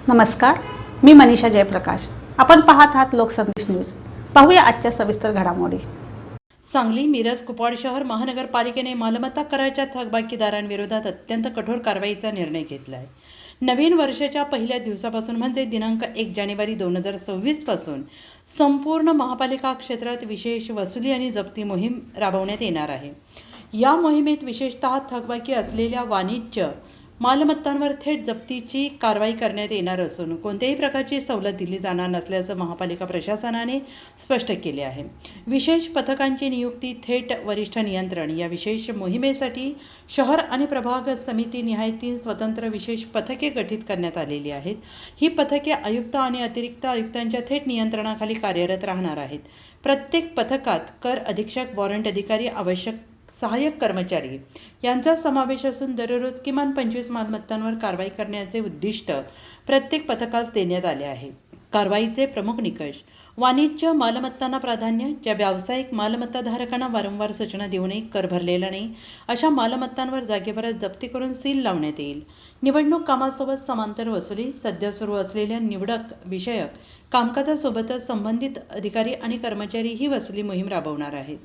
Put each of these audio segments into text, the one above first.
नमस्कार, मी मनीषा जयप्रकाश. आपण पाहत आहात लोकसंदेश न्यूज. पाहूया आजच्या सविस्तर घडामोडी. सांगली, मिरज, कुपवाड शहर महानगरपालिकेने मालमत्ता कराच्या थकबाकीदारांविरोधात अत्यंत कठोर कारवाईचा निर्णय घेतला आहे. नवीन वर्षाच्या पहिल्या दिवसापासून म्हणजे दिनांक 1 जानेवारी 2026 पासून संपूर्ण महापालिका क्षेत्रात विशेष वसुली आणि जप्ती मोहीम राबवण्यात येणार आहे. या मोहिमेत विशेषतः थकबाकी असलेल्या वाणिज्य मालमत्तांवर थेट जप्तीची कारवाई करण्यात येणार असून कोणत्याही प्रकारची सवलत दिली जाणार नसल्याचं महापालिका प्रशासनाने स्पष्ट केले आहे. विशेष पथकांची नियुक्ती, थेट वरिष्ठ नियंत्रण या विशेष मोहिमेसाठी शहर आणि प्रभाग समितीनिहाय 3 स्वतंत्र विशेष पथके गठीत करण्यात आलेली आहेत. ही पथके आयुक्त आणि अतिरिक्त आयुक्तांच्या थेट नियंत्रणाखाली कार्यरत राहणार आहेत. प्रत्येक पथकात कर अधीक्षक, वॉरंट अधिकारी, आवश्यक सहाय्यक कर्मचारी यांचा समावेश असून दररोज किमान 25 मालमत्तांवर कारवाई करण्याचे उद्दिष्ट प्रत्येक पथकास देण्यात आले आहे. कारवाईचे प्रमुख निकष: वाणिज्य मालमत्तांना प्राधान्य. ज्या व्यावसायिक मालमत्ताधारकांना वारंवार सूचना देऊनही कर भरलेला नाही अशा मालमत्तांवर जागेवरच जप्ती करून सील लावण्यात येईल. निवडणूक कामासोबत समांतर वसुली. सध्या सुरू असलेल्या निवडक विषयक कामकाजासोबतच संबंधित अधिकारी आणि कर्मचारी ही वसुली मोहीम राबवणार आहेत.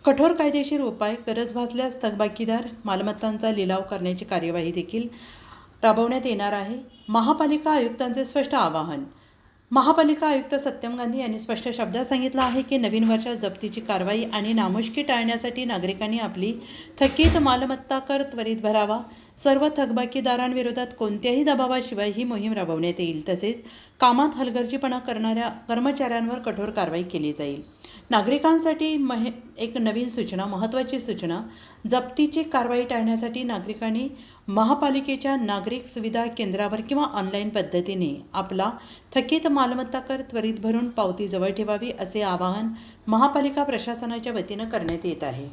कठोर कायदेशीर उपाय. गरज भासल्यास थकबाकीदार मालमत्तांचा लिलाव करण्याची कार्यवाही देखील राबवण्यात येणार आहे. महापालिका आयुक्तांचे स्पष्ट आवाहन. महापालिका आयुक्त सत्यम गांधी यांनी स्पष्ट शब्दात सांगितलं आहे की नवीन वर्षात जप्तीची कारवाई आणि नामुष्की टाळण्यासाठी नागरिकांनी आपली थकीत मालमत्ता कर त्वरित भरावा. सर्व थकबाकीदारांविरोधात कोणत्याही दबावाशिवाय ही मोहीम राबवण्यात येईल. तसेच कामात हलगर्जीपणा करणाऱ्या कर्मचाऱ्यांवर कठोर कारवाई केली जाईल. नागरिकांसाठी एक नवीन सूचना, महत्त्वाची सूचना. जप्तीची कारवाई टाळण्यासाठी नागरिकांनी महापालिकेच्या नागरिक सुविधा केंद्रावर किंवा ऑनलाईन पद्धतीने आपला थकीत मालमत्ता कर त्वरित भरून पावती जवळ ठेवावी असे आवाहन महापालिका प्रशासनाच्या वतीनं करण्यात येत आहे.